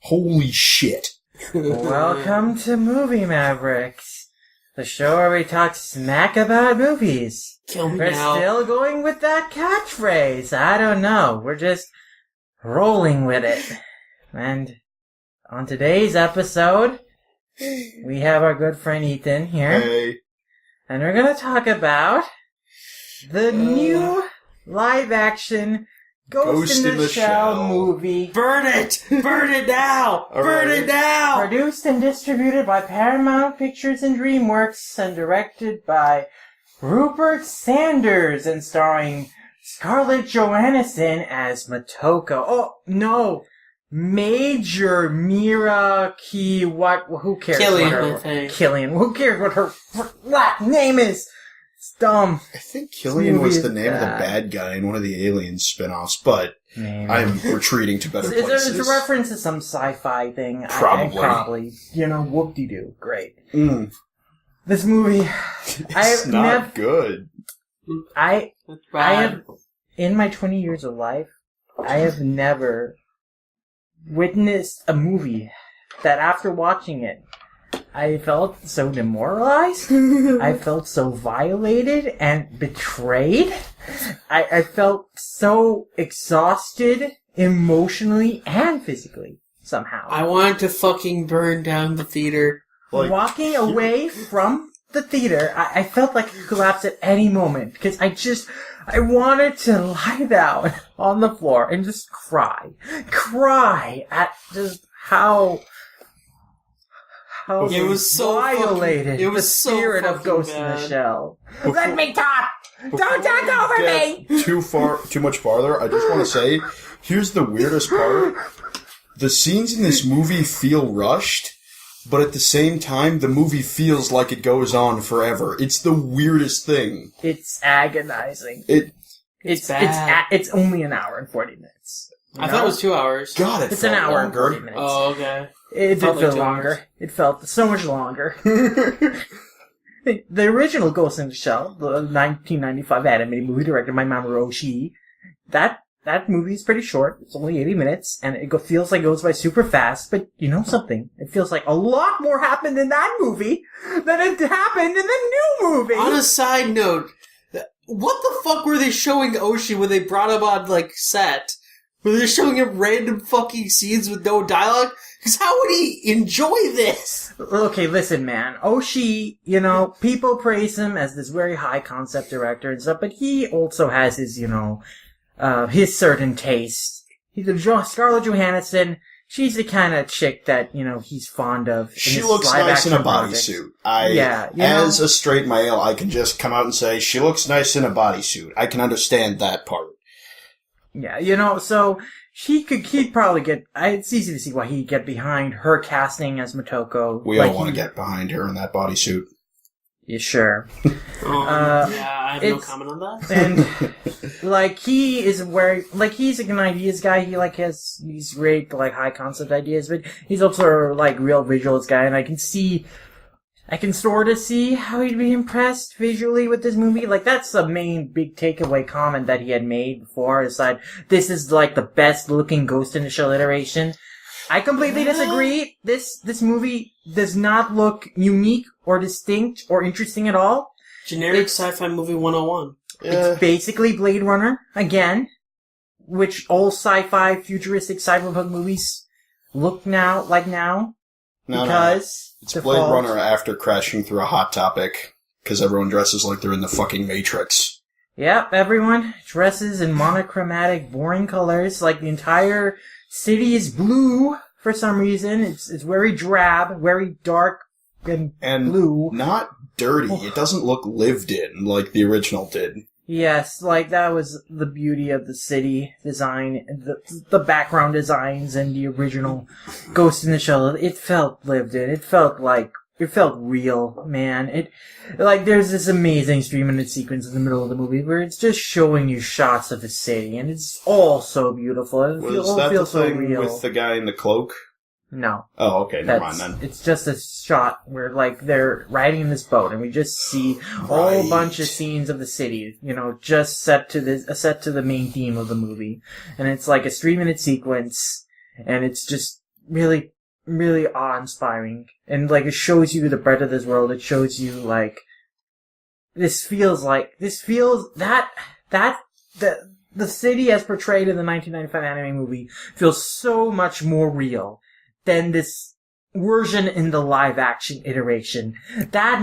Holy shit. Welcome to Movie Mavericks, the show where we talk smack about movies. Kill me We're now. still going with that catchphrase. I don't know. We're just rolling with it. And on today's episode, we have our good friend Ethan here. Hey. And we're going to talk about the new live-action Ghost in the Shell movie. Burn it! Burn it now! Burn it now! Produced and distributed by Paramount Pictures and DreamWorks and directed by Rupert Sanders and starring Scarlett Johansson as Motoko. Oh, no! Major Mira Key, who cares Killian, what her... Killian. Who cares what her last name is? It's dumb. I think Killian was the name of the bad guy in one of the Alien spin-offs, but I'm retreating to better places. It's a reference to some sci-fi thing. Probably. Whoop-de-doo. Great. This movie... It's not good. I have, in my 20 years of life, I have never witnessed a movie that after watching it, I felt so demoralized. I felt so violated and betrayed. I felt so exhausted emotionally and physically, somehow. I wanted to fucking burn down the theater. Walking away from the theater, I felt like I could collapse at any moment, because I wanted to lie down on the floor and just cry at just how it was so violated it was the so spirit of Ghost in the Shell. Let me talk! Don't talk over me! Too much farther, I just want to say, here's the weirdest part. The scenes in this movie feel rushed, but at the same time, the movie feels like it goes on forever. It's the weirdest thing. It's agonizing. It's only an hour and 40 minutes. I thought it was 2 hours. God, it's an hour and 40 minutes. Oh, okay. It did feel longer. It felt so much longer. The original Ghost in the Shell, the 1995 animated movie directed by Mamoru Oshii, that movie is pretty short. It's only 80 minutes, and it feels like it goes by super fast, but you know something? It feels like a lot more happened in that movie than it happened in the new movie! On a side note, what the fuck were they showing Oshii when they brought him on, set? Were they showing him random fucking scenes with no dialogue? Because how would he enjoy this? Okay, listen, man. Oshii, people praise him as this very high concept director and stuff, but he also has his, his certain taste. Scarlett Johansson, she's the kind of chick that, he's fond of. She looks nice in a bodysuit. As a straight male, I can just come out and say, she looks nice in a bodysuit. I can understand that part. Yeah, so he'd probably it's easy to see why he'd get behind her casting as Motoko. We all want to get behind her in that bodysuit. Yeah, sure. I have no comment on that. And, he is he's an ideas guy. He, has these great, high concept ideas, but he's also, real visuals guy, and I can sort of see how he'd be impressed visually with this movie. That's the main big takeaway comment that he had made before, aside, this is, the best looking Ghost in the Shell iteration. I completely disagree. This movie does not look unique or distinct or interesting at all. Generic sci-fi movie 101. It's basically Blade Runner, again, which all sci-fi, futuristic cyberpunk movies look like now. Because it's Blade Runner after crashing through a Hot Topic, because everyone dresses like they're in the fucking Matrix. Yep, everyone dresses in monochromatic, boring colors, the entire city is blue for some reason. It's very drab, very dark and blue. Not dirty. It doesn't look lived in like the original did. Yes, that was the beauty of the city design, the background designs and the original Ghost in the Shell. It felt lived in. It felt real, man. There's this amazing 3-minute sequence in the middle of the movie where it's just showing you shots of the city, and it's all so beautiful. It feels so real. With the guy in the cloak? No. Oh, okay, never mind then. It's just a shot where, they're riding in this boat, and we just see a whole bunch of scenes of the city, just set to the main theme of the movie. And it's a 3-minute sequence, and it's just really, really awe-inspiring. And, like, it shows you the breadth of this world. It shows you, like, the city as portrayed in the 1995 anime movie feels so much more real than this version in the live-action iteration. That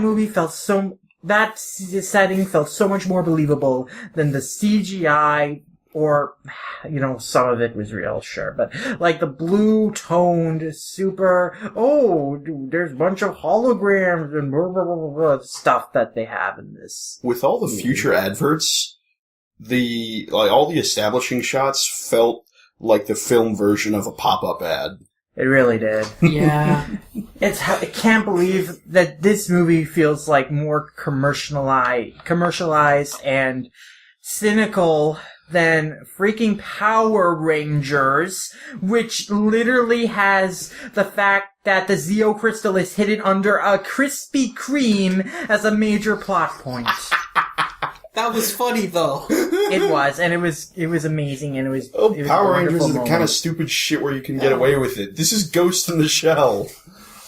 setting felt so much more believable than the CGI, or, some of it was real, sure, but, like, the blue-toned, super, there's a bunch of holograms and blah, blah, blah, blah, stuff that they have in this. With all the future adverts, all the establishing shots felt like the film version of a pop-up ad. It really did. Yeah. I can't believe that this movie feels like more commercialized and cynical than freaking Power Rangers, which literally has the fact that the Zeo Crystal is hidden under a Krispy Kreme as a major plot point. That was funny, though. It was, and it was amazing, and it was Power Rangers is the kind of stupid shit where you can get away with it. This is Ghost in the Shell.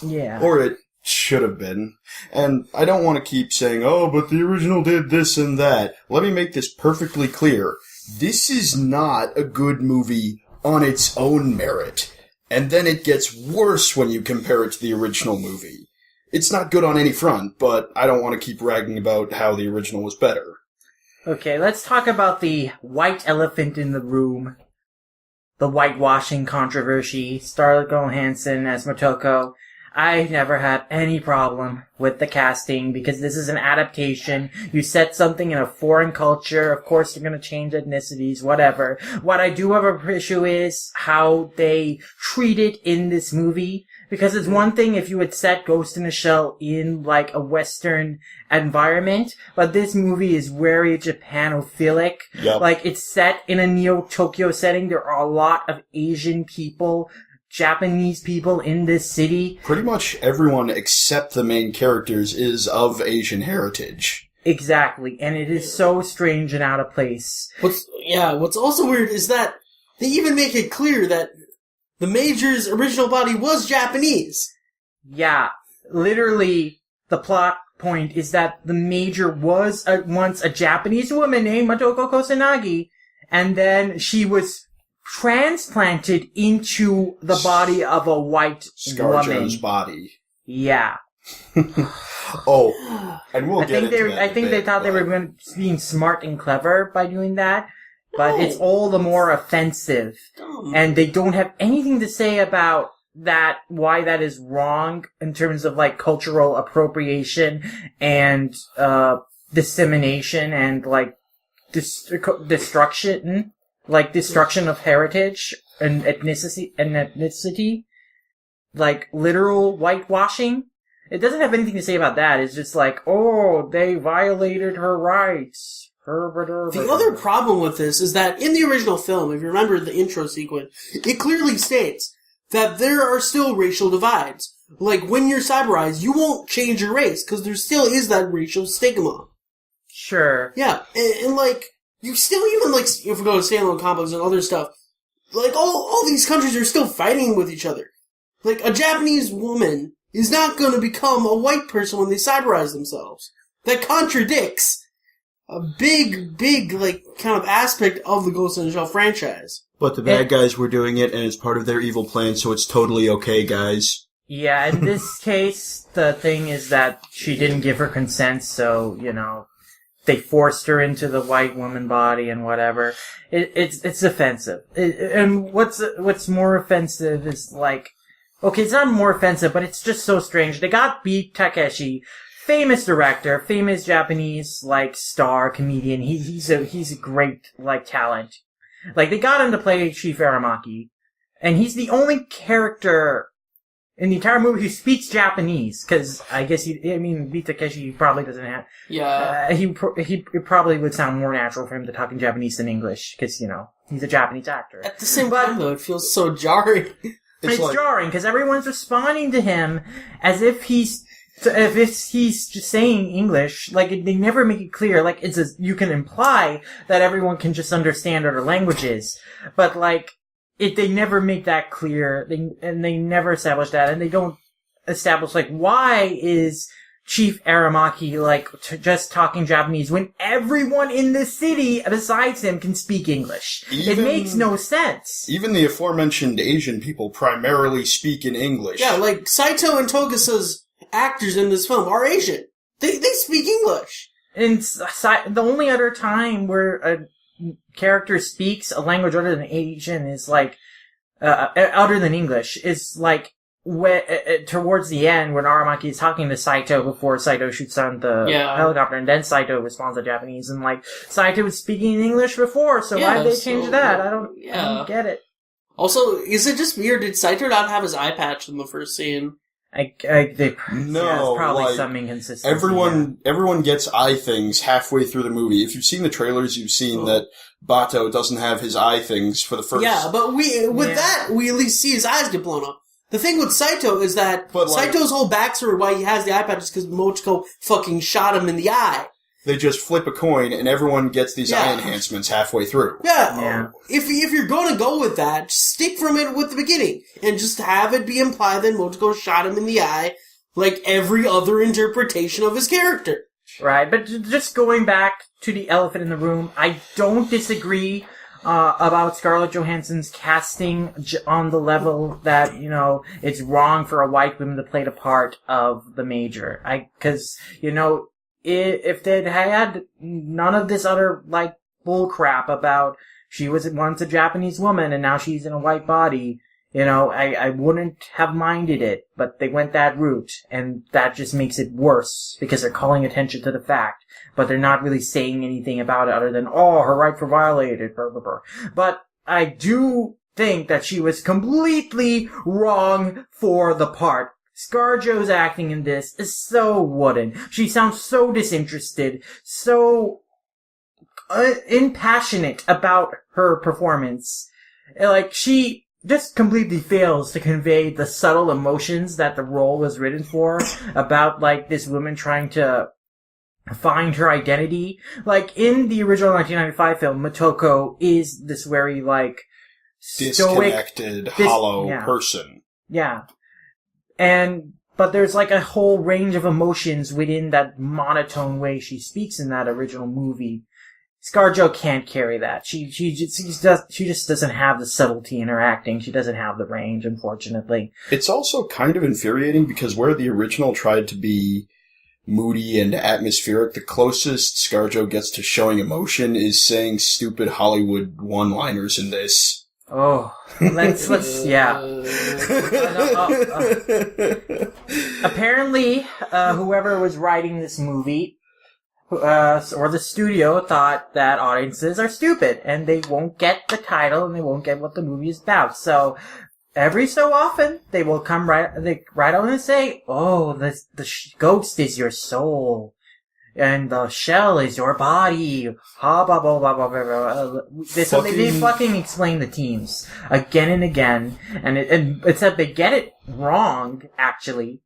Yeah. Or it should have been. And I don't want to keep saying, but the original did this and that. Let me make this perfectly clear. This is not a good movie on its own merit. And then it gets worse when you compare it to the original movie. It's not good on any front, but I don't want to keep ragging about how the original was better. Okay, let's talk about the white elephant in the room. The whitewashing controversy. Scarlett Johansson as Motoko. I never had any problem with the casting because this is an adaptation. You set something in a foreign culture. Of course, you're going to change ethnicities, whatever. What I do have an issue is how they treat it in this movie. Because it's one thing if you had set Ghost in the Shell in, like, a Western environment, but this movie is very Japanophilic. Yep. Like, it's set in a Neo-Tokyo setting. There are a lot of Asian people, Japanese people in this city. Pretty much everyone except the main characters is of Asian heritage. Exactly, and it is so strange and out of place. What's also weird is that they even make it clear that the Major's original body was Japanese. Yeah, literally, the plot point is that the Major was once a Japanese woman named Motoko Kusanagi, and then she was transplanted into the body of a white woman. ScarJo's body. Yeah. And we'll get into that. I think they thought they were being smart and clever by doing that. But it's all the more offensive. And they don't have anything to say about that, why that is wrong in terms of, like, cultural appropriation and, dissemination and, like, destruction. Like, destruction of heritage and ethnicity. Like, literal whitewashing. It doesn't have anything to say about that. It's just like, they violated her rights. The other problem with this is that in the original film, if you remember the intro sequence, it clearly states that there are still racial divides. Like, when you're cyberized, you won't change your race, because there still is that racial stigma. Sure. Yeah, and like, you still even, like, if we go to standalone complex and other stuff, like, all these countries are still fighting with each other. Like, a Japanese woman is not going to become a white person when they cyberize themselves. That contradicts a big, like, kind of aspect of the Ghost in the Shell franchise. But the bad guys were doing it, and it's part of their evil plan, so it's totally okay, guys. Yeah, in this case, the thing is that she didn't give her consent, so, they forced her into the white woman body and whatever. It's offensive. And what's more offensive is, like, okay, it's not more offensive, but it's just so strange. They got Beat Takeshi, famous director, famous Japanese, like, star, comedian. He's a great, like, talent. Like, they got him to play Chief Aramaki. And he's the only character in the entire movie who speaks Japanese. Cause I guess Beat Takeshi probably doesn't have... Yeah. It probably would sound more natural for him to talk in Japanese than English. Cause, he's a Japanese actor. At the same time, though, it feels so jarring. It's like, jarring, cause everyone's responding to him as if he's just saying English. Like, they never make it clear. Like, you can imply that everyone can just understand other languages. But, like, they never make that clear. They never establish that, and they don't establish, like, why is Chief Aramaki, like, just talking Japanese when everyone in the city besides him can speak English? It makes no sense. Even the aforementioned Asian people primarily speak in English. Yeah, like, Saito and Togusa's actors in this film are Asian. They speak English. And the only other time where a character speaks a language other than Asian is, like, other than English, is, like, towards the end, when Aramaki is talking to Saito before Saito shoots down the helicopter, and then Saito responds in Japanese, and, like, Saito was speaking in English before, so why did they change that? I don't get it. Also, is it just weird? Did Saito not have his eye patch in the first scene? It's probably like, some inconsistency. Everyone gets eye things halfway through the movie. If you've seen the trailers, you've seen that Bato doesn't have his eye things for the first... Yeah, but that, we at least see his eyes get blown up. The thing with Saito is that Saito's whole backstory why he has the eye patch is because Mochiko fucking shot him in the eye. They just flip a coin and everyone gets these eye enhancements halfway through. Yeah. If you're going to go with that, stick from it with the beginning. And just have it be implied that Mochiko shot him in the eye like every other interpretation of his character. Right, but just going back to the elephant in the room, I don't disagree about Scarlett Johansson's casting on the level that, you know, it's wrong for a white woman to play the part of the Major. Because, you know, if they'd had none of this other, like, bullcrap about she was once a Japanese woman and now she's in a white body, you know, I wouldn't have minded it, but they went that route, and that just makes it worse, because they're calling attention to the fact, but they're not really saying anything about it other than, her rights were violated, blah, blah, blah. But I do think that she was completely wrong for the part. ScarJo's acting in this is so wooden. She sounds so disinterested, so impassionate about her performance. Like, she just completely fails to convey the subtle emotions that the role was written for, about, like, this woman trying to find her identity. Like, in the original 1995 film, Motoko is this very, like, disconnected, hollow person. Yeah. But there's, like, a whole range of emotions within that monotone way she speaks in that original movie. ScarJo can't carry that. She just doesn't have the subtlety in her acting. She doesn't have the range, unfortunately. It's also kind of infuriating because where the original tried to be moody and atmospheric, the closest ScarJo gets to showing emotion is saying stupid Hollywood one-liners in this. Oh, yeah. Apparently, whoever was writing this movie, or the studio, thought that audiences are stupid, and they won't get the title, and they won't get what the movie is about. So, every so often, they will come right on and say, the ghost is your soul, and the shell is your body. Blah, blah, blah, blah, blah, blah. They fucking explain the themes again and again, and it's that they get it wrong, actually.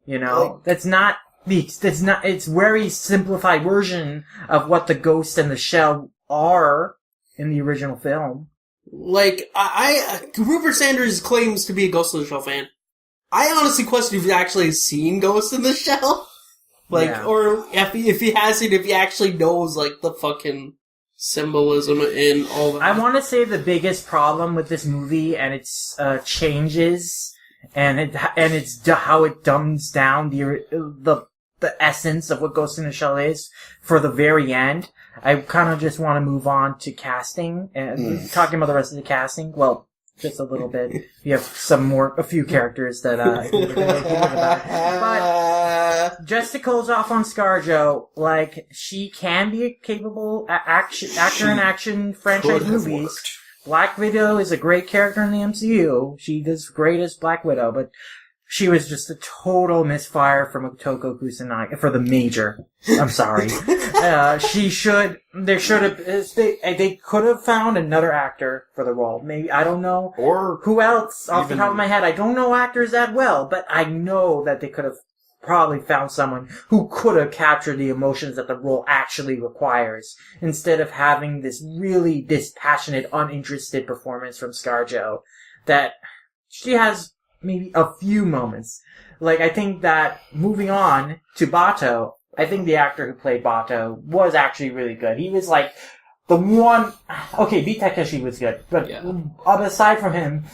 You know, it's a very simplified version of what the ghost and the shell are in the original film. Like, Rupert Sanders claims to be a Ghost in the Shell fan. I honestly question if he's actually seen Ghost in the Shell. Like, or if he hasn't, if he actually knows, like, the fucking symbolism in all that. I want to say the biggest problem with this movie and its changes and it's how it dumbs down the essence of what Ghost in the Shell is for the very end. I kind of just want to move on to casting and talking about the rest of the casting. Well, just a little bit. We have a few characters that I think we're going to hear about. But just to close off on ScarJo, like, she can be a capable actor in action franchise movies. Worked. Black Widow is a great character in the MCU. She does great as Black Widow, but she was just a total misfire from Motoko Kusanagi for the Major. I'm sorry. They could have found another actor for the role. Maybe, I don't know. Or who else off the top of my head. I don't know actors that well, but I know that they could have probably found someone who could have captured the emotions that the role actually requires, instead of having this really dispassionate, uninterested performance from ScarJo. That she has maybe a few moments. Like, I think that moving on to Bato, I think the actor who played Bato was actually really good. He was like the one. Okay, Beat Takeshi was good, but aside from him,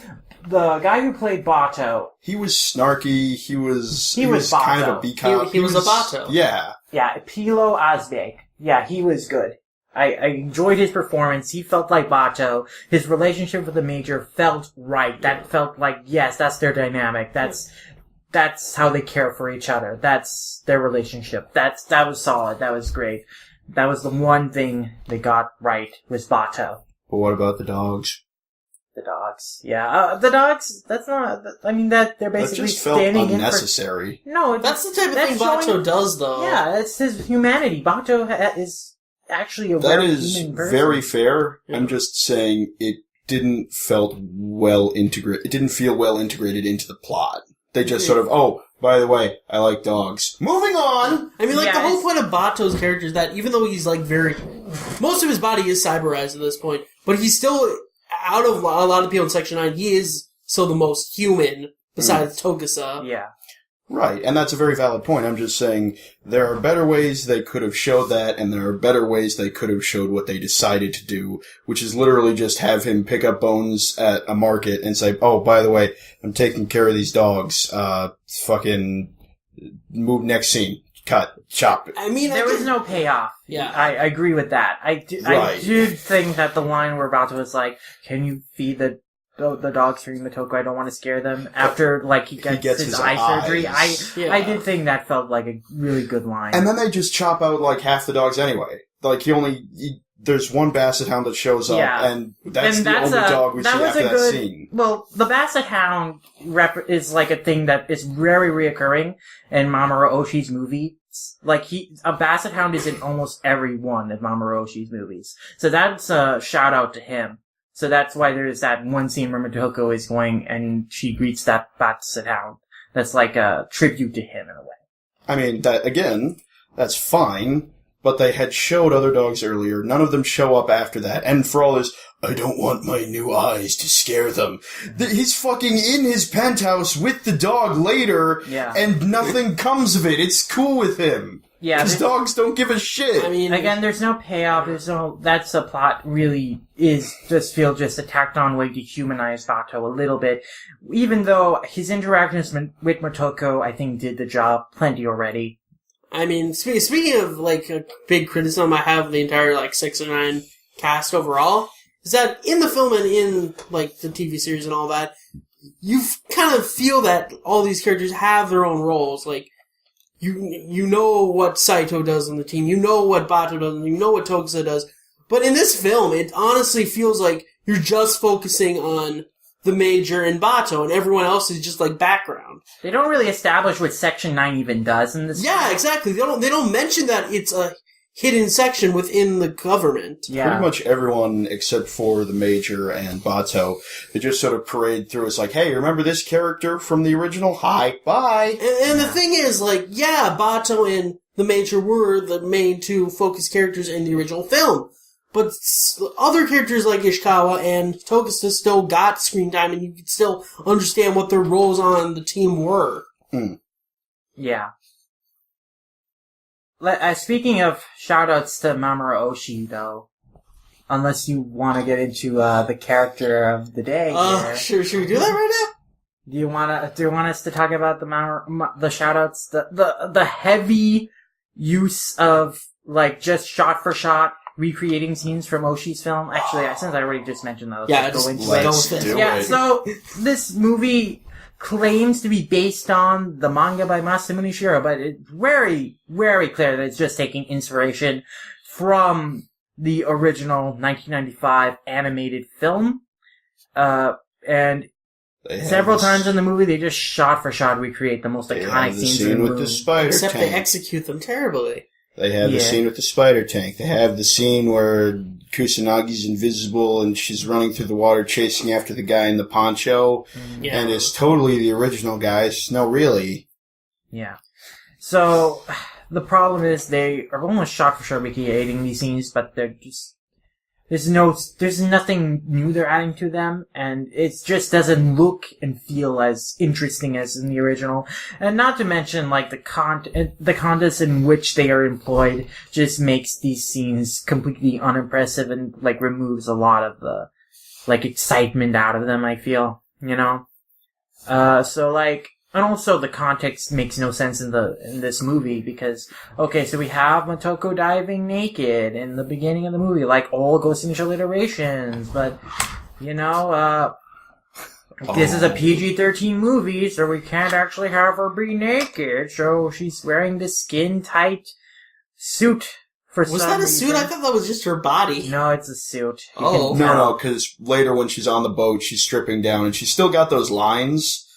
the guy who played Bato, he was snarky. He was Bato. kind of a B-cop. He was a Bato. Yeah. Yeah, Pilo Asbeg. Yeah, he was good. I enjoyed his performance. He felt like Bato. His relationship with the Major felt right. That felt like, yes, that's their dynamic. That's how they care for each other. That's their relationship. That was solid. That was great. That was the one thing they got right, was Bato. But what about the dogs? The dogs. Yeah, the dogs, that's not, I mean, that they're basically that just felt standing unnecessary. No, that's the type of thing Bato does, though. Yeah, that's his humanity. Bato is actually a very human person. That is very fair. Yeah. I'm just saying it didn't feel well integrated into the plot. They just sort of, oh, by the way, I like dogs. Moving on! I mean, like, the whole point of Bato's character is that even though he's, like, most of his body is cyberized at this point, but he's still, out of a lot of people in Section 9, he is still the most human, besides Togusa. Yeah. Right, and that's a very valid point. I'm just saying there are better ways they could have showed that, and there are better ways they could have showed what they decided to do, which is literally just have him pick up bones at a market and say, oh, by the way, I'm taking care of these dogs. Fucking move next scene. Cut. Chop. I mean, there was no payoff. Yeah. I agree with that. I did think that the line where Bato was like, can you feed the dogs during the Toko, I don't want to scare them, after, like, he gets his eye surgery. I did think that felt like a really good line. And then they just chop out, like, half the dogs anyway. Like, there's one Basset Hound that shows up, and that's the only dog we see after that scene. Well, the Basset Hound is, like, a thing that is very reoccurring in Mamoru Oshii's movies. Like, a Basset Hound is in almost every one of Mamoru Oshii's movies. So that's a shout out to him. So that's why there's that one scene where Motoko is going and she greets that Basset Hound. That's like a tribute to him in a way. I mean, that's fine, but they had showed other dogs earlier. None of them show up after that. And for all this, I don't want my new eyes to scare them. He's fucking in his penthouse with the dog later, and nothing comes of it. It's cool with him. Yeah, because dogs don't give a shit. I mean, again, there's no payoff. That's the plot really is just a tacked on way to humanize Bato a little bit. Even though his interactions with Motoko, I think, did the job plenty already. I mean, speaking of, like, a big criticism I have of the entire, like, 6 or 9 cast overall, is that in the film and in, like, the TV series and all that, you kind of feel that all these characters have their own roles. Like, you know what Saito does on the team, you know what Bato does, and you know what Tokusa does. But in this film, it honestly feels like you're just focusing on the Major and Bato, and everyone else is just like background. They don't really establish what Section 9 even does in this. Yeah, exactly. They don't mention that it's a hidden section within the government. Yeah. Pretty much everyone except for the Major and Bato, they just sort of parade through. It's like, hey, remember this character from the original? Hi, bye. And the thing is, like, yeah, Bato and the Major were the main two focus characters in the original film. But other characters like Ishikawa and Tokusa still got screen time, and you could still understand what their roles on the team were. Yeah. Speaking of shoutouts to Mamoru Oshii, though, unless you want to get into the character of the day. Should we do that right now? Do you want us to talk about the shoutouts, the heavy use of, like, just shot for shot recreating scenes from Oshii's film? Actually, since I already just mentioned those, let's do it. Yeah, so this movie claims to be based on the manga by Masamune Shirow, but it's very, very clear that it's just taking inspiration from the original 1995 animated film. And several times in the movie, they just shot for shot recreate the most iconic scenes in the movie. The spider Except tank. They execute them terribly. They have the scene with the spider tank. They have the scene where Kusanagi's invisible and she's running through the water chasing after the guy in the poncho. Yeah. And it's totally the original, guys. No, really. Yeah. So, the problem is they are almost shot for sure recreating these scenes, but they're just... There's nothing new they're adding to them, and it just doesn't look and feel as interesting as in the original. And not to mention, like, the context in which they are employed just makes these scenes completely unimpressive and, like, removes a lot of the, like, excitement out of them, I feel, you know? So, like, and also the context makes no sense in this movie because, okay, so we have Motoko diving naked in the beginning of the movie, like all Ghost in the Shell iterations, but, you know, this is a PG-13 movie, so we can't actually have her be naked, so she's wearing this skin-tight suit for some reason. Was that a suit? I thought that was just her body. No, it's a suit. No, because later when she's on the boat, she's stripping down, and she's still got those lines...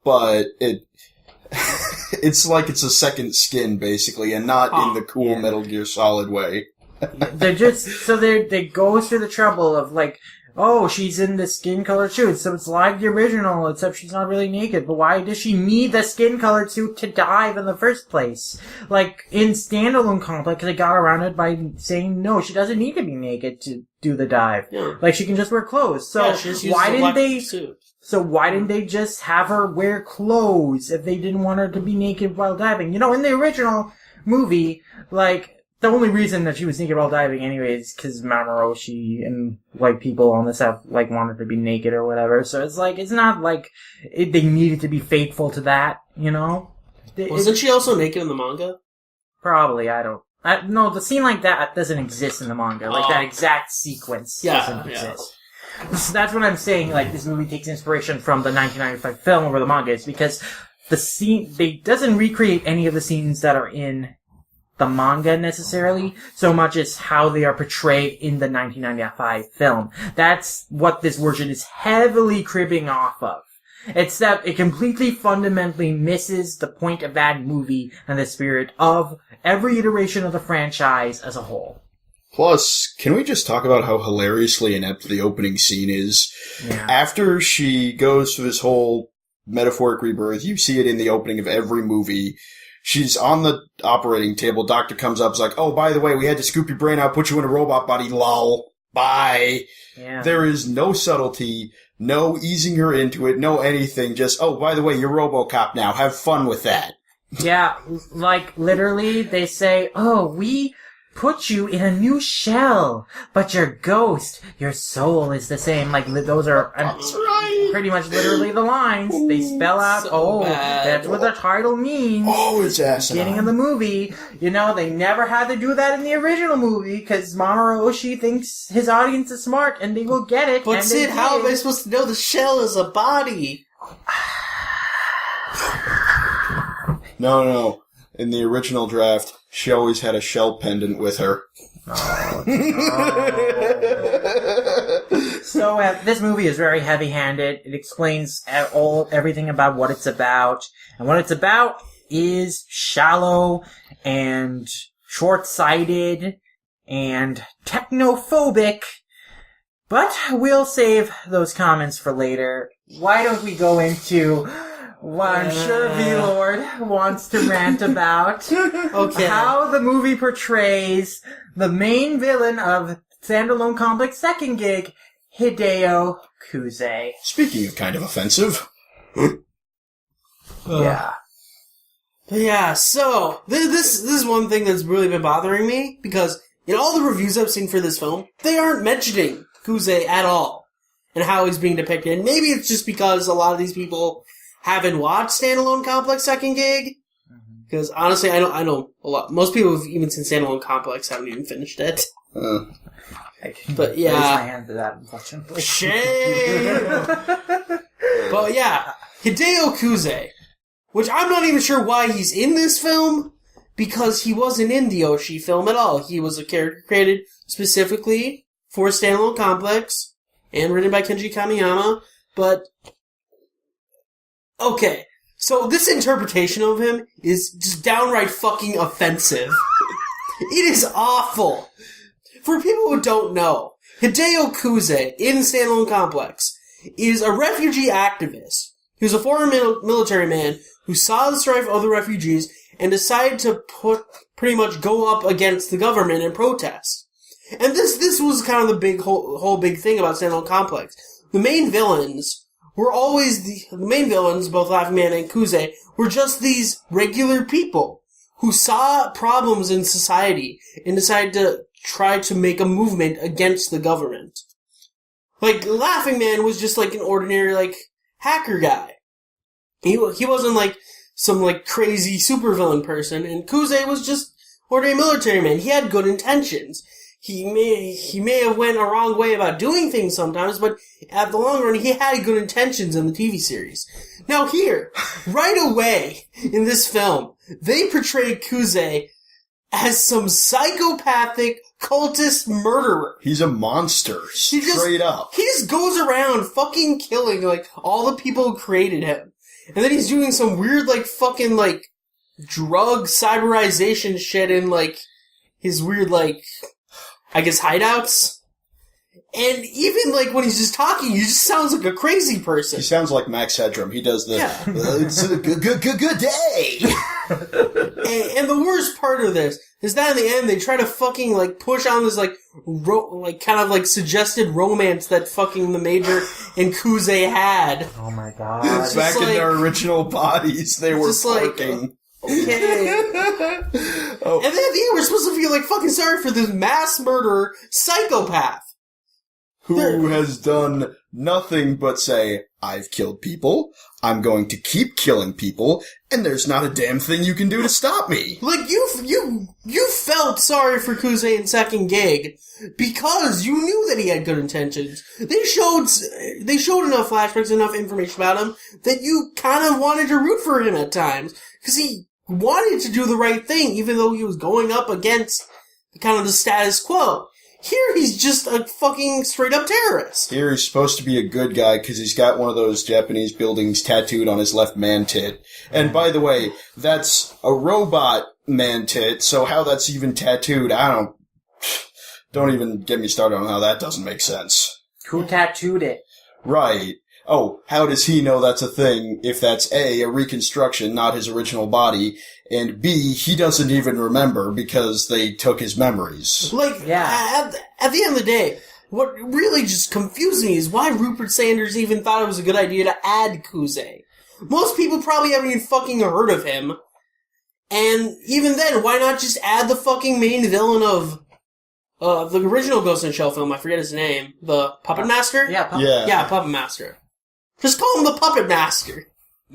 But it's like it's a second skin, basically, and not in the cool Metal Gear Solid way. They're just, so they go through the trouble of, like, oh, she's in the skin-colored suit, so it's like the original, except she's not really naked. But why does she need the skin-colored suit to dive in the first place? Like, in Standalone Complex, they got around it by saying, no, she doesn't need to be naked to do the dive. Yeah. Like, she can just wear clothes. So, why didn't they... Suit. So why didn't they just have her wear clothes if they didn't want her to be naked while diving? You know, in the original movie, like, the only reason that she was naked while diving anyway is because Mamoru and, like, people on the set, like, wanted to be naked or whatever. So it's like, it's not like they needed to be faithful to that, you know? Wasn't she also naked in the manga? Probably, no, the scene like that doesn't exist in the manga. Like, that exact sequence doesn't exist. So that's what I'm saying, like, this movie takes inspiration from the 1995 film over the manga, is because the scene, they doesn't recreate any of the scenes that are in the manga necessarily, so much as how they are portrayed in the 1995 film. That's what this version is heavily cribbing off of. Except it completely fundamentally misses the point of that movie and the spirit of every iteration of the franchise as a whole. Plus, can we just talk about how hilariously inept the opening scene is? Yeah. After she goes through this whole metaphoric rebirth, you see it in the opening of every movie. She's on the operating table. Doctor comes up, is like, oh, by the way, we had to scoop your brain out, put you in a robot body, lol. Bye. Yeah. There is no subtlety, no easing her into it, no anything. Just, oh, by the way, you're RoboCop now. Have fun with that. Yeah, like, literally, they say, oh, we put you in a new shell, but your ghost, your soul is the same. Like, those are pretty much literally the lines. They spell out, that's what the title means. Oh, it's asinine. Beginning of the movie. You know, they never had to do that in the original movie, because Mamoru Oshii thinks his audience is smart, and they will get it. But Sid, how am I supposed to know the shell is a body? No. In the original draft, she always had a shell pendant with her. Oh, no. So, this movie is very heavy-handed. It explains everything about what it's about. And what it's about is shallow and short-sighted and technophobic. But we'll save those comments for later. Why don't we go into what I'm sure VLord wants to rant about? Okay. How the movie portrays the main villain of Standalone Complex Second Gig, Hideo Kuze. Speaking of kind of offensive. Yeah. Yeah, so, this is one thing that's really been bothering me, because in all the reviews I've seen for this film, they aren't mentioning Kuze at all, and how he's being depicted. And maybe it's just because a lot of these people haven't watched Standalone Complex Second Gig, because honestly, I know a lot. Most people who've even seen Standalone Complex haven't even finished it. But yeah, raise my hand to that, unfortunately. Shame. But yeah, Hideo Kuze, which I'm not even sure why he's in this film, because he wasn't in the Oshii film at all. He was a character created specifically for Standalone Complex and written by Kenji Kamiyama. But okay, so this interpretation of him is just downright fucking offensive. It is awful. For people who don't know, Hideo Kuze in Standalone Complex is a refugee activist. He was a former military man who saw the strife of the refugees and decide to pretty much go up against the government and protest. And this was kind of the big whole big thing about Standalone Complex. The main villains were always the main villains, both Laughing Man and Kuze, were just these regular people who saw problems in society and decided to try to make a movement against the government. Like, Laughing Man was just like an ordinary, like, hacker guy. He wasn't like some, like, crazy supervillain person, and Kuze was just ordinary military man. He had good intentions. He may have went a wrong way about doing things sometimes, but at the long run, he had good intentions in the TV series. Now here, right away in this film, they portray Kuze as some psychopathic cultist murderer. He's a monster, straight up. He just goes around fucking killing, like, all the people who created him. And then he's doing some weird, like, fucking, like, drug cyberization shit in, like, his weird, like, I guess hideouts. And even, like, when he's just talking, he just sounds like a crazy person. He sounds like Max Headroom. He does the, yeah. It's a good day. and the worst part of this is that in the end, they try to fucking, like, push on this, like, kind of, like, suggested romance that fucking the Major and Kuze had. Oh my god. Back in their original bodies, they were fucking. Okay. Oh. And then at the end, we're supposed to feel like fucking sorry for this mass murderer psychopath. Who has done nothing but say, I've killed people, I'm going to keep killing people, and there's not a damn thing you can do to stop me. Like, you felt sorry for Kuze in second gig because you knew that he had good intentions. They showed enough flashbacks, enough information about him that you kind of wanted to root for him at times. Because he wanted to do the right thing, even though he was going up against kind of the status quo. Here he's just a fucking straight-up terrorist. Here he's supposed to be a good guy because he's got one of those Japanese buildings tattooed on his left man-tit. And by the way, that's a robot man-tit, so how that's even tattooed, don't even get me started on how that doesn't make sense. Who tattooed it? Right. Oh, how does he know that's a thing if that's A, reconstruction, not his original body, and B, he doesn't even remember because they took his memories. Like, yeah. At the end of the day, what really just confused me is why Rupert Sanders even thought it was a good idea to add Kuze. Most people probably haven't even fucking heard of him. And even then, why not just add the fucking main villain of the original Ghost in the Shell film? I forget his name. The Puppet Master? Yeah, Puppet Master. Just call him the Puppet Master.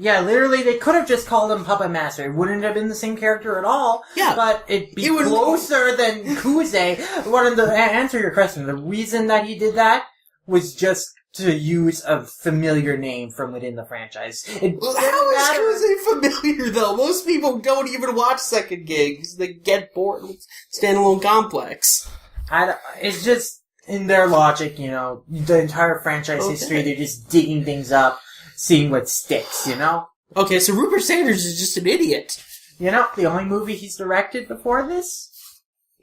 Yeah, literally, they could have just called him Puppet Master. It wouldn't have been the same character at all. Yeah. But it'd be closer than Kuze. To answer your question, the reason that he did that was just to use a familiar name from within the franchise. How is Kuze familiar, though? Most people don't even watch second gigs. They get bored with Standalone Complex. It's just, in their logic, the entire franchise history, they're just digging things up, seeing what sticks, Okay, so Rupert Sanders is just an idiot. The only movie he's directed before this?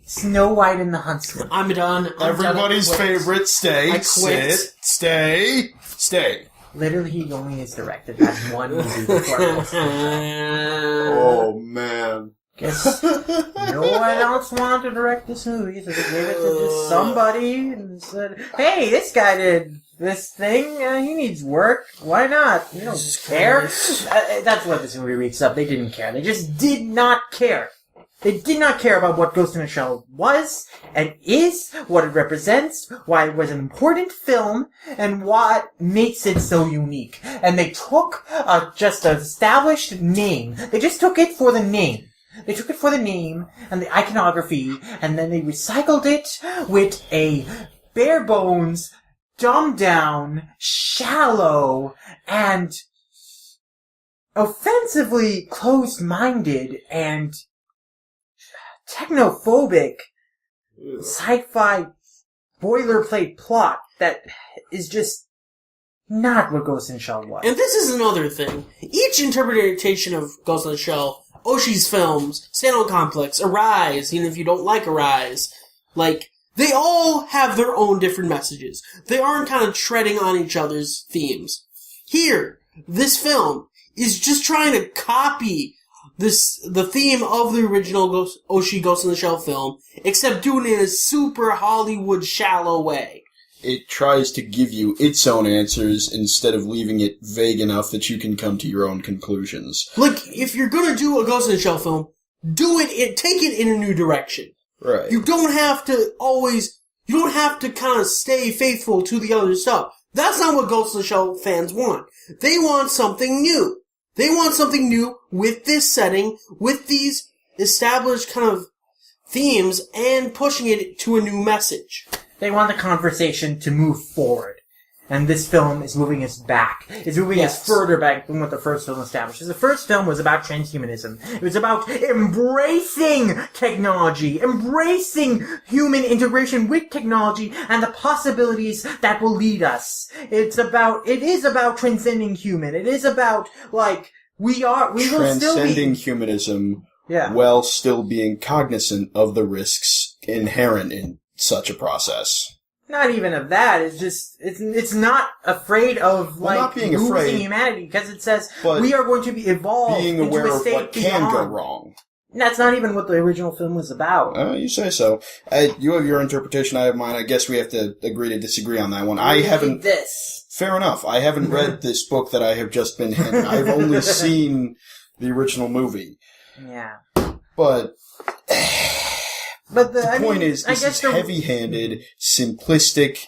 Snow White and the Huntsman. I'm done. Everybody's favorite, stay, I quit. sit, stay. Literally, he only has directed that one movie before this. Oh, man. Guess no one else wanted to direct this movie, so they gave it to just somebody and said, hey, this guy did this thing, he needs work, why not? You don't care? That's what this movie reeks up. They didn't care. They just did not care. They did not care about what Ghost in the Shell was, and is, what it represents, why it was an important film, and what makes it so unique. And they took just an established name. They just took it for the name. They took it for the name and the iconography, and then they recycled it with a bare bones, dumbed down, shallow, and offensively closed-minded and technophobic sci-fi boilerplate plot that is just not what Ghost in the Shell was. And this is another thing. Each interpretation of Ghost in the Shell, Oshi's films, Standalone Complex, Arise, even if you don't like Arise, they all have their own different messages. They aren't kind of treading on each other's themes. Here, this film is just trying to copy the theme of the original Oshi Ghost in the Shell film, except doing it in a super Hollywood shallow way. It tries to give you its own answers instead of leaving it vague enough that you can come to your own conclusions. Like, if you're gonna do a Ghost in the Shell film, take it in a new direction. Right. You don't have to kind of stay faithful to the other stuff. That's not what Ghost in the Shell fans want. They want something new. They want something new with this setting, with these established kind of themes, and pushing it to a new message. They want the conversation to move forward. And this film is moving us back. It's moving us further back than what the first film establishes. The first film was about transhumanism. It was about embracing technology, embracing human integration with technology and the possibilities that will lead us. It is about transcending human. It is about, like, we will still be... Transcending humanism while still being cognizant of the risks inherent in such a process. Not even of that. It's just it's not afraid of not being losing afraid, humanity because it says we are going to be evolved being aware into a of state what beyond. can go wrong. And that's not even what the original film was about. You say so. You have your interpretation. I have mine. I guess we have to agree to disagree on that one. I haven't. This. Fair enough. I haven't read this book that I have just been handed. I've only seen the original movie. Yeah. But the point is, I this guess is heavy-handed, simplistic,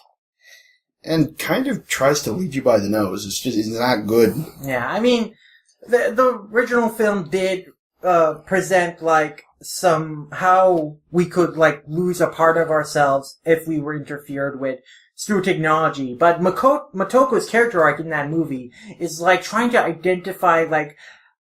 and kind of tries to lead you by the nose. It's not good. Yeah, I mean, the original film did present, like, how we could, like, lose a part of ourselves if we were interfered with through technology. But Motoko's character arc in that movie is, like, trying to identify, like,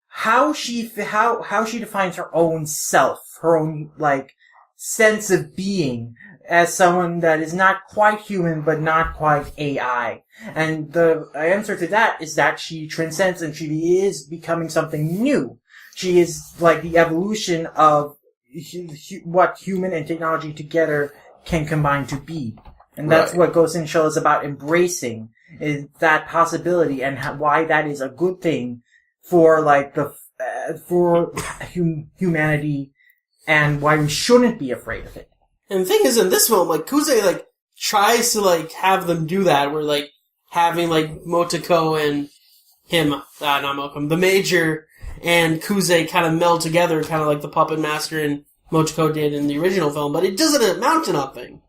how she defines her own self, her own, like, sense of being as someone that is not quite human but not quite AI. And the answer to that is that she transcends and she is becoming something new. She is like the evolution of what human and technology together can combine to be. And that's what Ghost in the Shell is about, embracing is that possibility and why that is a good thing for like for humanity. And why we shouldn't be afraid of it. And the thing is, in this film, like, Kuze, like, tries to, like, have them do that, where, like, having, like, Motoko and the Major and Kuze kind of meld together, kind of like the Puppet Master and Motoko did in the original film, but it doesn't amount to nothing.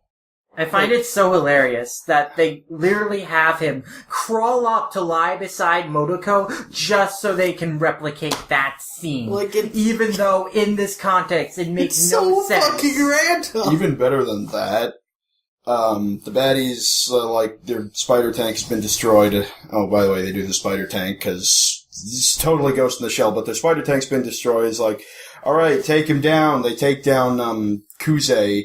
I find it so hilarious that they literally have him crawl up to lie beside Motoko just so they can replicate that scene. Like even though in this context it makes no sense. It's so fucking random. Even better than that, the baddies, like, their spider tank's been destroyed. Oh, by the way, they do the spider tank because it's totally Ghost in the Shell, but their spider tank's been destroyed. It's like, alright, take him down. They take down, Kuze.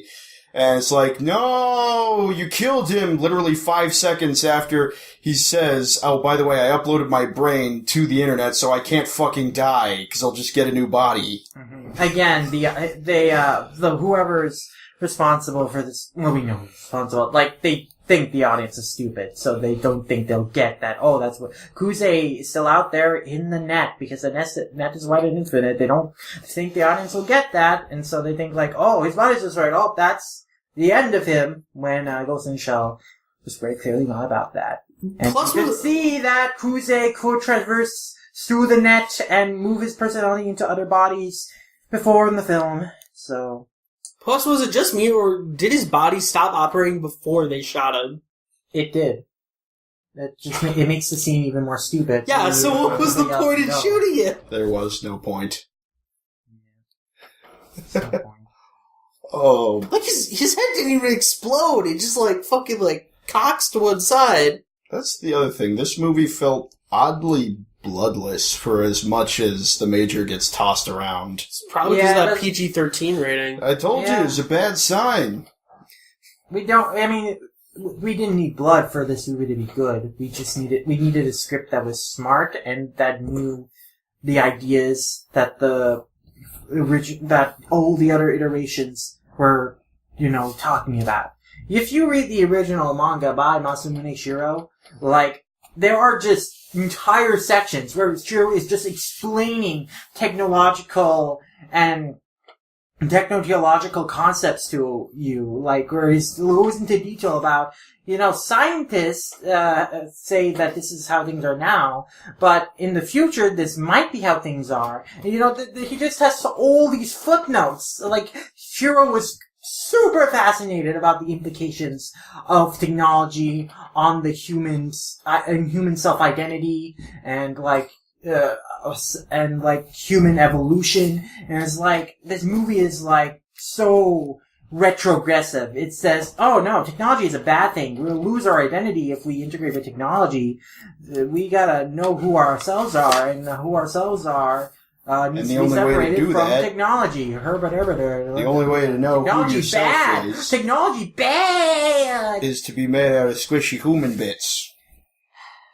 And it's like, no, you killed him literally 5 seconds after he says, oh, by the way, I uploaded my brain to the internet so I can't fucking die because I'll just get a new body. Mm-hmm. Again, the whoever's responsible for this, well, we know who's responsible, like, they think the audience is stupid, so they don't think they'll get that, oh, that's what, Kuze is still out there in the net, because the net is wide and infinite, they don't think the audience will get that, and so they think like, oh, his body's destroyed, oh, that's the end of him, when Ghost in the Shell was very clearly not about that. And plus you could see that Kuze could traverse through the net and move his personality into other bodies before in the film, so... Plus, was it just me, or did his body stop operating before they shot him? It did. It makes the scene even more stupid. Yeah, so what was the point in shooting it? There was no point. Yeah. No point. Oh. Like, his head didn't even explode. It just, like, fucking, like, cocks to one side. That's the other thing. This movie felt oddly bloodless for as much as the Major gets tossed around. It's probably because of that PG-13 rating. I told you, it's a bad sign. We didn't need blood for this movie to be good. We needed a script that was smart and that knew the ideas that all the other iterations were, talking about. If you read the original manga by Masamune Shirow, like, there are just entire sections where Shiro is just explaining technological and techno-theological concepts to you, like, where he goes into detail about, scientists say that this is how things are now, but in the future, this might be how things are. And, he just has all these footnotes. Like, Shiro was super fascinated about the implications of technology on the humans, and human self-identity, and, human evolution. And it's like, this movie is, so retrogressive. It says, oh no, technology is a bad thing. We'll lose our identity if we integrate with technology. We gotta know who ourselves are, and who ourselves are needs to be separated from technology. The only way to know who yourself is... Technology bad! ...is to be made out of squishy human bits.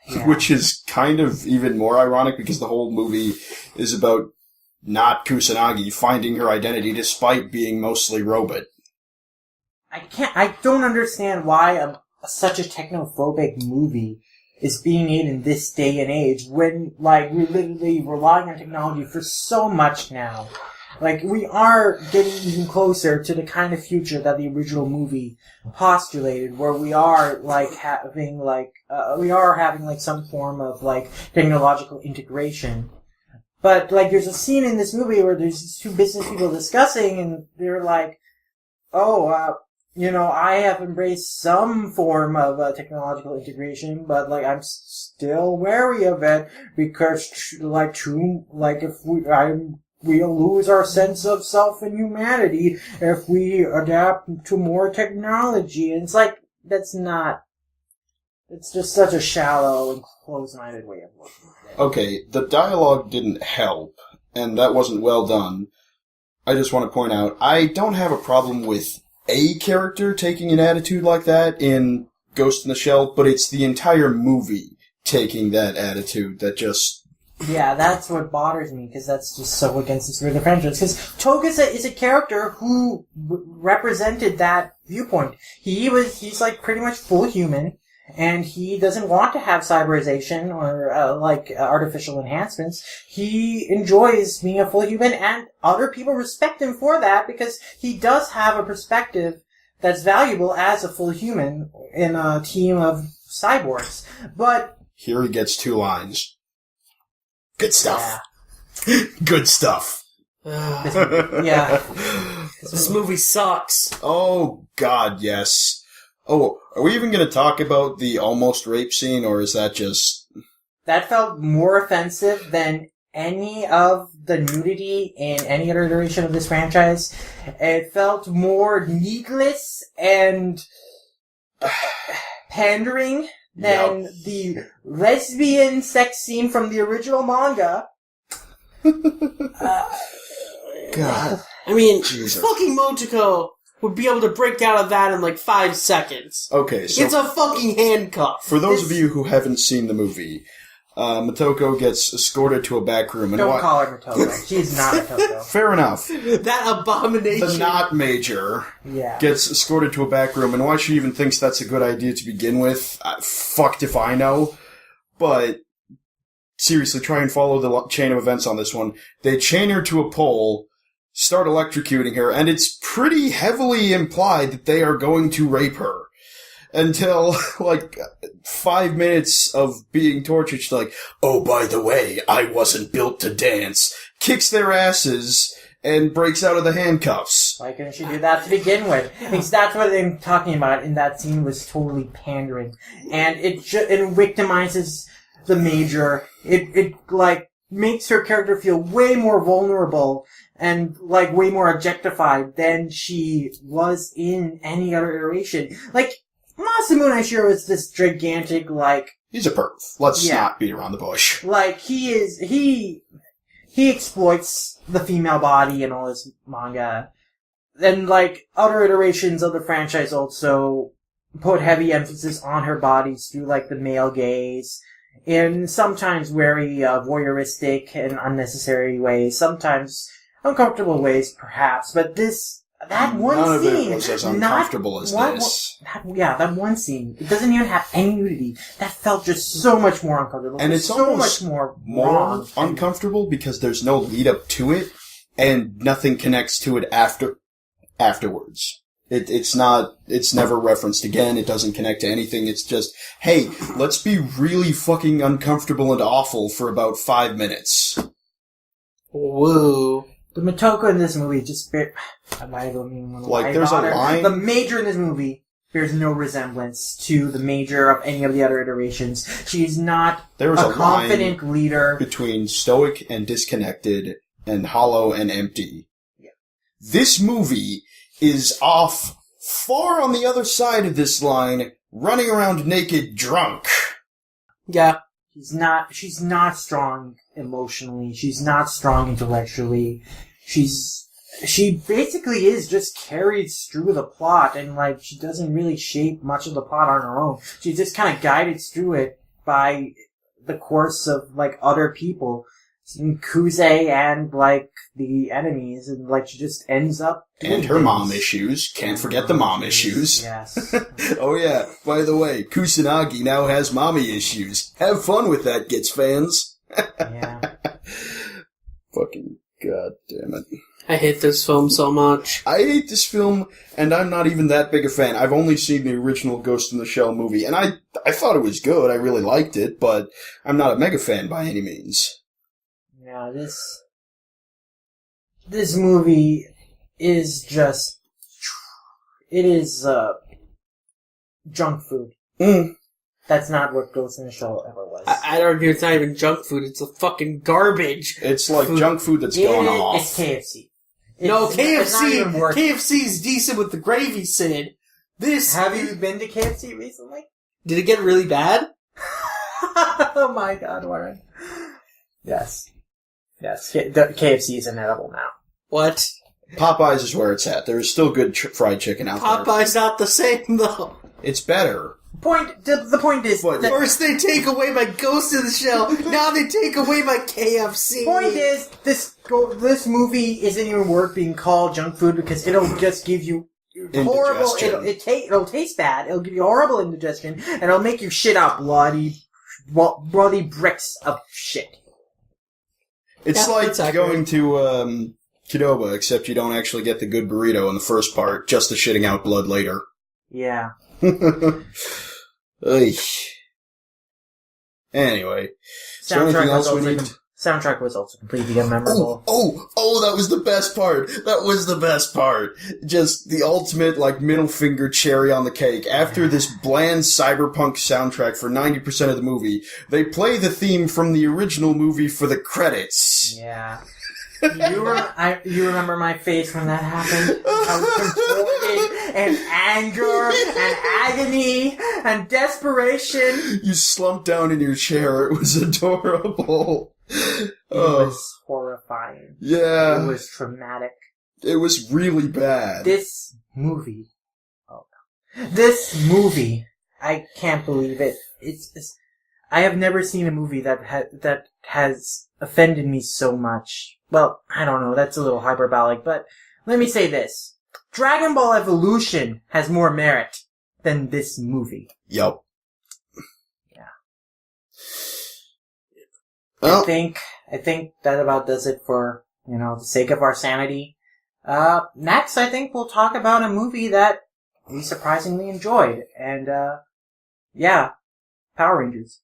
Yeah. Which is kind of even more ironic because the whole movie is about not Kusanagi finding her identity despite being mostly robot. I don't understand why such a technophobic movie is being made in this day and age when, we're literally relying on technology for so much now. We are getting even closer to the kind of future that the original movie postulated, where we are, having some form of, technological integration. But, there's a scene in this movie where there's these two business people discussing, and they're like, I have embraced some form of technological integration, but I'm still wary of it because, we'll lose our sense of self and humanity if we adapt to more technology. And it's just such a shallow and close-minded way of looking at it. Okay, the dialogue didn't help, and that wasn't well done. I just want to point out, I don't have a problem with a character taking an attitude like that in Ghost in the Shell, but it's the entire movie taking that attitude that just... Yeah, that's what bothers me, because that's just so against the spirit of the franchise. Because Toga is a character who represented that viewpoint. He's pretty much full human, and he doesn't want to have cyberization or, artificial enhancements. He enjoys being a full human, and other people respect him for that because he does have a perspective that's valuable as a full human in a team of cyborgs. But... Here he gets 2 lines. Good stuff. Yeah. Good stuff. This movie sucks. Oh, God, yes. Oh, are we even going to talk about the almost rape scene, or is that just... That felt more offensive than any of the nudity in any other iteration of this franchise. It felt more needless and pandering than the lesbian sex scene from the original manga. God. I mean, Jesus. Fucking Motoko would be able to break out of that in 5 seconds. Okay, so... It's a fucking handcuff. For those of you who haven't seen the movie, Motoko gets escorted to a back room. And Don't call her Motoko. She's not Motoko. Fair enough. That abomination. The not major gets escorted to a back room, and why she even thinks that's a good idea to begin with, fucked if I know. But seriously, try and follow the chain of events on this one. They chain her to a pole, start electrocuting her, and it's pretty heavily implied that they are going to rape her. Until, 5 minutes of being tortured, she's like, oh, by the way, I wasn't built to dance, kicks their asses, and breaks out of the handcuffs. Why couldn't she do that to begin with? Because that's what I'm talking about in that scene was totally pandering. And it victimizes the Major. It makes her character feel way more vulnerable and, way more objectified than she was in any other iteration. Masamune Shiro is this gigantic, He's a perv. Let's not beat around the bush. He exploits the female body in all his manga. And, other iterations of the franchise also put heavy emphasis on her bodies through, the male gaze. In sometimes very, voyeuristic and unnecessary ways. Sometimes uncomfortable ways, perhaps. But this that one None scene. of it was as uncomfortable as this. That one scene. It doesn't even have any nudity. That felt just so much more uncomfortable. And it's so almost much more more uncomfortable because there's no lead up to it, and nothing connects to it afterwards. It's never referenced again. It doesn't connect to anything. It's just, hey, let's be really fucking uncomfortable and awful for about 5 minutes. Whoa. The Motoko in this movie just I don't even want to Like, there's a line. The Major in this movie bears no resemblance to the Major of any of the other iterations. She's not There was a confident line leader. between stoic and disconnected and hollow and empty. Yeah. This movie is off far on the other side of this line, running around naked drunk. Yeah. She's not strong emotionally. She's not strong intellectually. She basically is just carried through the plot, and like she doesn't really shape much of the plot on her own. She's just kind of guided through it by the course of like other people, Kuze and like the enemies, and like she just ends up doing And her things. mom issues. Can't forget the mom issues. Yes. Oh yeah, by the way, Kusanagi now has mommy issues. Have fun with that, Gits fans. Yeah. Fucking goddamn it. I hate this film so much. I hate this film, and I'm not even that big a fan. I've only seen the original Ghost in the Shell movie, and I thought it was good. I really liked it, but I'm not a mega fan by any means. Yeah, this movie is just, it is, junk food. Mm. That's not what Ghost in the Shell ever was. I'd argue it's not even junk food, it's a fucking garbage. It's like Food. junk food that's gone off. It's KFC. No, It's not even KFC, worth it. KFC's decent with the gravy, Sid. This... Have you been to KFC recently? Did it get really bad? Oh my god, Warren. Yes. Yes, the KFC is inedible now. What? Popeyes is where it's at. There is still good fried chicken out there. Popeye's not the same, though. It's better. The point is, What? that, First they take away my Ghost in the Shell, now they take away my KFC. point is, this movie isn't even worth being called junk food because it'll just give you horrible, it'll taste bad, it'll give you horrible indigestion, and it'll make you shit out bloody bricks of shit. It's Yeah, like it's accurate. going to Qdoba, except you don't actually get the good burrito in the first part, just the shitting out blood later. Yeah. Oy. Anyway, is there anything else we need? Soundtrack was also completely unmemorable. Oh, that was the best part. That was the best part. Just the ultimate, like, middle finger cherry on the cake. After this bland cyberpunk soundtrack for 90% of the movie, they play the theme from the original movie for the credits. Yeah. You remember my face when that happened? I was contorted and anger and agony and desperation. You slumped down in your chair. It was adorable. It was horrifying. Yeah. It was traumatic. It was really bad. This movie, I can't believe it. I have never seen a movie that has offended me so much. Well, I don't know, that's a little hyperbolic, but let me say this. Dragon Ball Evolution has more merit than this movie. Yup. Yeah. Well, I think that about does it for, the sake of our sanity. Next, I think we'll talk about a movie that we surprisingly enjoyed. And, Power Rangers.